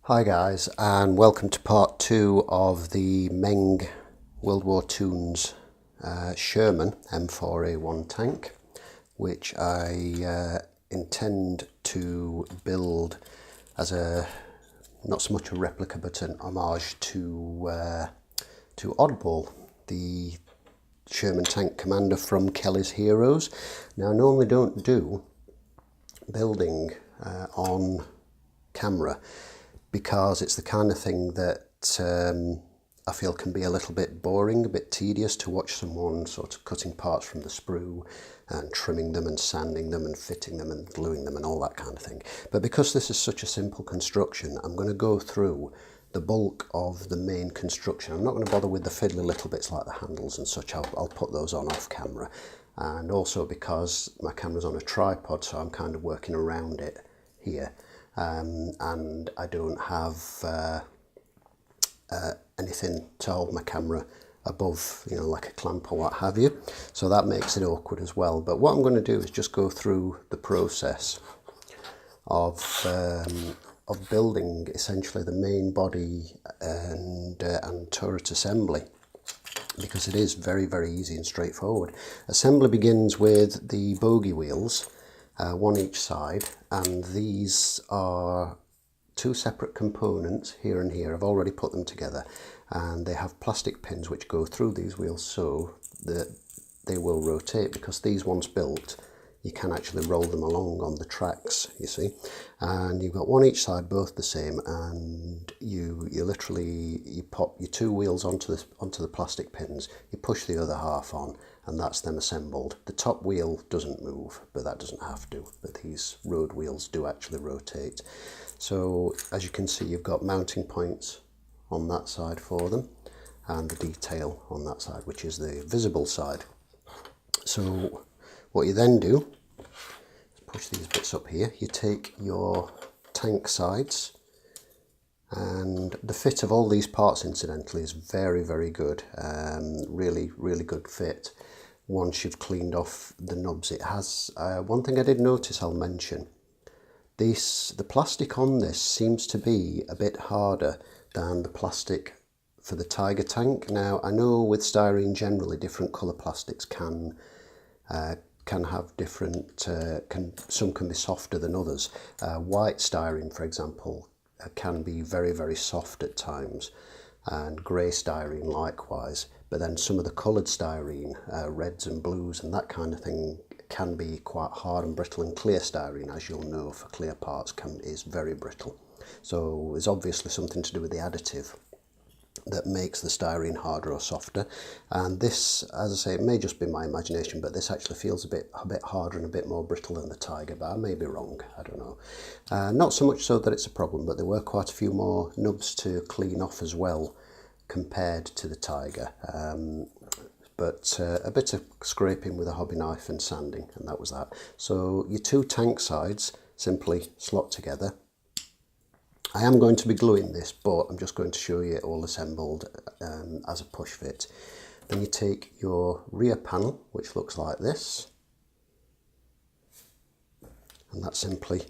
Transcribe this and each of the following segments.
Hi guys, and welcome to part 2 of the Meng World War Toons Sherman M4A1 tank, which I intend to build as a, not so much a replica, but an homage to Oddball, the Sherman tank commander from Kelly's Heroes. Now I normally don't do building on camera, because it's the kind of thing that I feel can be a little bit boring, a bit tedious to watch someone sort of cutting parts from the sprue and trimming them and sanding them and fitting them and gluing them and all that kind of thing. But because this is such a simple construction, I'm going to go through the bulk of the main construction. I'm not going to bother with the fiddly little bits like the handles and such. I'll put those on off camera. And also because my camera's on a tripod, so I'm kind of working around it here. And I don't have anything to hold my camera above, you know, like a clamp or what have you, so that makes it awkward as well. But what I'm going to do is just go through the process of building essentially the main body and turret assembly, because it is very, very easy and straightforward. Assembly begins with the bogie wheels, one each side, and these are two separate components here and here. I've already put them together, and they have plastic pins which go through these wheels so that they will rotate, because these ones built, you can actually roll them along on the tracks, you see. And you've got one each side, both the same, and you pop your two wheels onto the plastic pins, you push the other half on, and that's them assembled. The top wheel doesn't move, but that doesn't have to, but these road wheels do actually rotate. So as you can see, you've got mounting points on that side for them, and the detail on that side, which is the visible side. So what you then do is push these bits up here. You take your tank sides, and the fit of all these parts, incidentally, is very, very good. Really, really good fit once you've cleaned off the nubs. It has one thing I did notice, I'll mention. The plastic on this seems to be a bit harder than the plastic for the Tiger tank. Now, I know with styrene generally different colour plastics can have different, some can be softer than others. White styrene, for example, can be very, very soft at times, and grey styrene likewise. But then some of the coloured styrene, reds and blues and that kind of thing, can be quite hard and brittle, and clear styrene, as you'll know, for clear parts is very brittle. So there's obviously something to do with the additive that makes the styrene harder or softer. And this, as I say, it may just be my imagination, but this actually feels a bit harder and a bit more brittle than the Tiger, but I may be wrong, I don't know. Not so much so that it's a problem, but there were quite a few more nubs to clean off as well compared to the Tiger. But a bit of scraping with a hobby knife and sanding, and that was that. So your two tank sides simply slot together. I am going to be gluing this, but I'm just going to show you it all assembled as a push fit. Then you take your rear panel, which looks like this, and that simply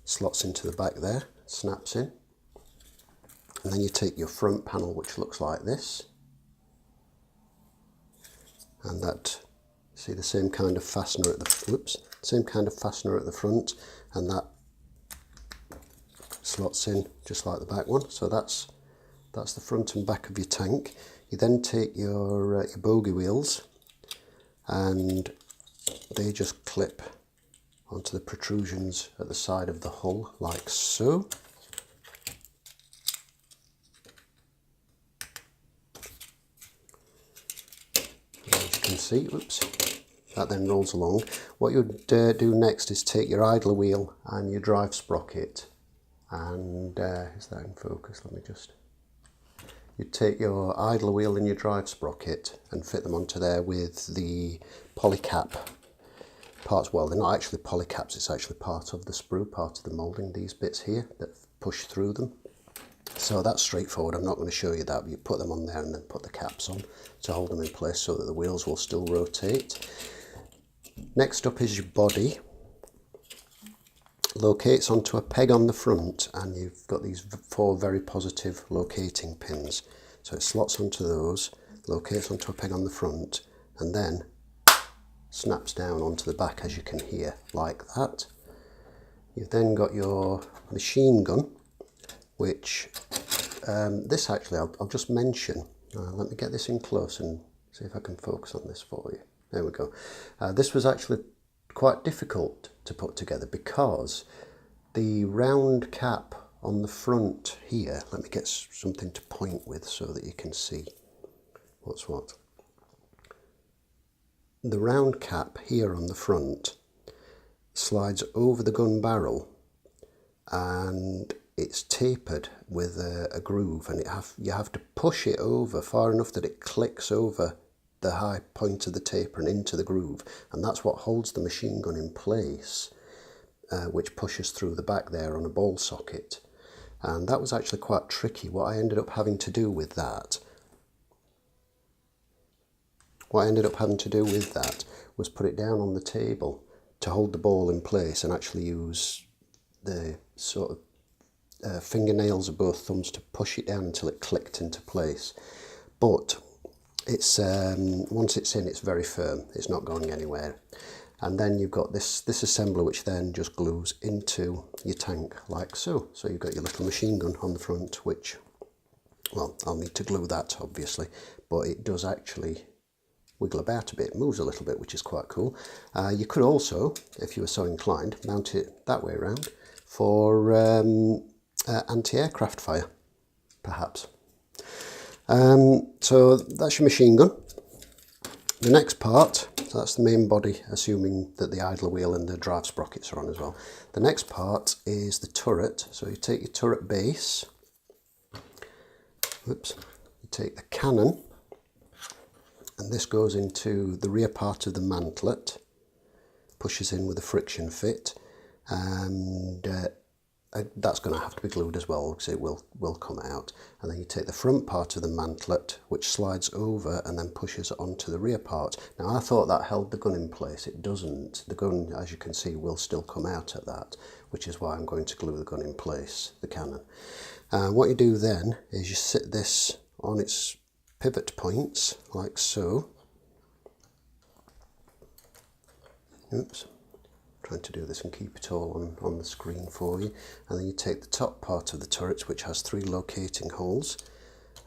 slots into the back there, snaps in. And then you take your front panel, which looks like this, and that, see the same kind of fastener at the same kind of fastener at the front, and that slots in just like the back one. So that's the front and back of your tank. You then take your bogie wheels, and they just clip onto the protrusions at the side of the hull, like so. As you can see, oops, that then rolls along. What you would do next is take your idler wheel and your drive sprocket, and is that in focus? Let me just... You take your idler wheel and your drive sprocket and fit them onto there with the polycap parts. Well, they're not actually polycaps, it's actually part of the sprue, part of the moulding, these bits here that push through them. So that's straightforward. I'm not going to show you that, but you put them on there and then put the caps on to hold them in place so that the wheels will still rotate. Next up is your body. locates onto a peg on the front, and you've got these 4 very positive locating pins. So it slots onto those, locates onto a peg on the front, and then snaps down onto the back, as you can hear, like that. You've then got your machine gun, which this actually I'll just mention. Let me get this in close and see if I can focus on this for you. There we go. This was actually quite difficult to put together because the round cap on the front here, let me get something to point with so that you can see what's what. The round cap here on the front slides over the gun barrel, and it's tapered with a groove, and you have to push it over far enough that it clicks over the high point of the taper and into the groove, and that's what holds the machine gun in place, which pushes through the back there on a ball socket. And that was actually quite tricky. What I ended up having to do with that was put it down on the table to hold the ball in place, and actually use the sort of fingernails of both thumbs to push it down until it clicked into place. But it's once it's in, it's very firm, it's not going anywhere. And then you've got this assembler, which then just glues into your tank like so. So you've got your little machine gun on the front, which, well, I'll need to glue that obviously, but it does actually wiggle about a bit, moves a little bit, which is quite cool. You could also, if you were so inclined, mount it that way around for anti-aircraft fire, perhaps. So that's your machine gun. The next part, so that's the main body, assuming that the idler wheel and the drive sprockets are on as well. The next part is the turret. So you take your turret base, you take the cannon, and this goes into the rear part of the mantlet, pushes in with a friction fit, and that's going to have to be glued as well because it will come out. And then you take the front part of the mantlet, which slides over and then pushes onto the rear part. Now I thought that held the gun in place. It doesn't. The gun, as you can see, will still come out at that, which is why I'm going to glue the gun in place, the cannon. What you do then is you sit this on its pivot points like so. Oops. Trying to do this and keep it all on the screen for you. And then you take the top part of the turret, which has 3 locating holes,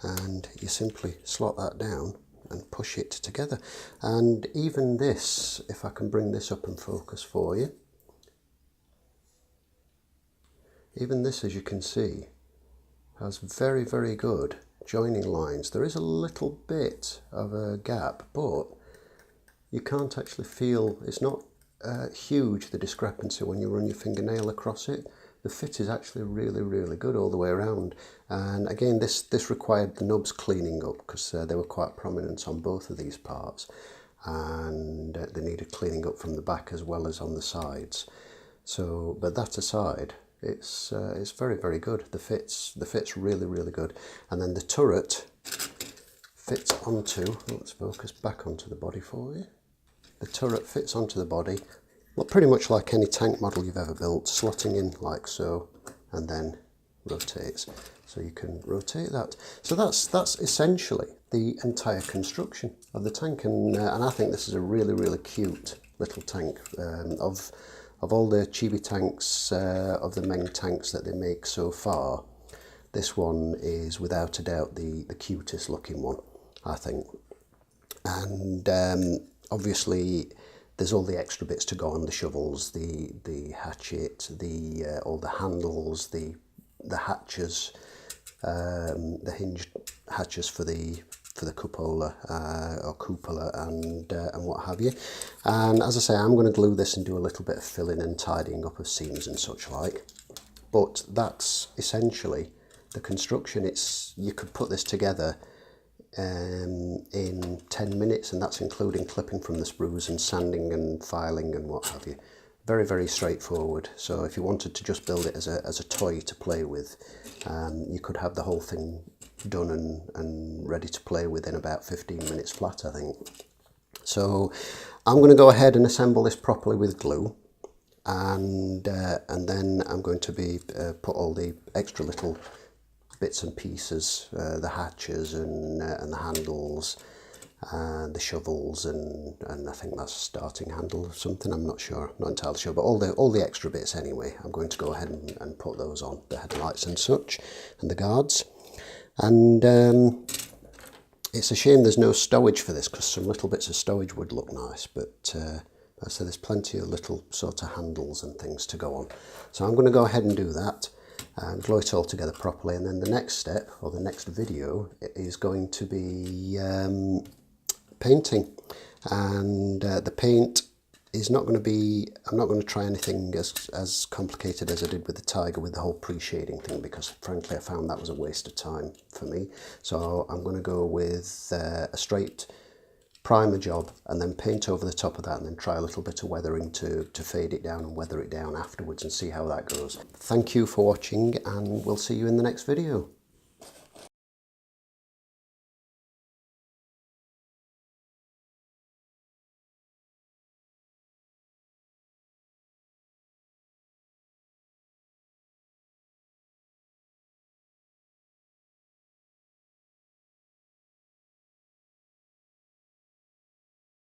and you simply slot that down and push it together. And even this, if I can bring this up and focus for you, even this, as you can see, has very, very good joining lines. There is a little bit of a gap, but you can't actually feel, it's not huge, the discrepancy when you run your fingernail across it. The fit is actually really, really good all the way around. And again, this required the nubs cleaning up because they were quite prominent on both of these parts, and they needed cleaning up from the back as well as on the sides. So, but that aside, it's very, very good. The fit's really, really good. And then the turret fits onto, let's focus back onto the body for you. The turret fits onto the body, well, pretty much like any tank model you've ever built, slotting in like so, and then rotates. So you can rotate that. So that's essentially the entire construction of the tank, and I think this is a really, really cute little tank. Of all the Chibi tanks, of the Meng tanks that they make so far, this one is without a doubt the cutest looking one, I think. And obviously there's all the extra bits to go on: the shovels, the hatchet, all the handles, the hatches, the hinged hatches for the cupola or cupola and what have you. And as I say, I'm going to glue this and do a little bit of filling and tidying up of seams and such like. But that's essentially the construction. You could put this together in 10 minutes, and that's including clipping from the sprues and sanding and filing and what have you. Very, very straightforward. So if you wanted to just build it as a toy to play with, you could have the whole thing done and ready to play with in about 15 minutes flat, I think. So I'm going to go ahead and assemble this properly with glue, and then I'm going to be put all the extra little bits and pieces, the hatches and the handles, and the shovels, and I think that's a starting handle or something, I'm not sure, not entirely sure, but all the extra bits anyway, I'm going to go ahead and put those on, the headlights and such, and the guards. And it's a shame there's no stowage for this, because some little bits of stowage would look nice, but so there's plenty of little sort of handles and things to go on. So I'm going to go ahead and do that and glue it all together properly, and then the next step, or the next video, is going to be painting. And the paint is not going to be, I'm not going to try anything as complicated as I did with the Tiger with the whole pre-shading thing, because frankly I found that was a waste of time for me. So I'm going to go with a straight primer job and then paint over the top of that, and then try a little bit of weathering to fade it down and weather it down afterwards and see how that goes. Thank you for watching, and we'll see you in the next video.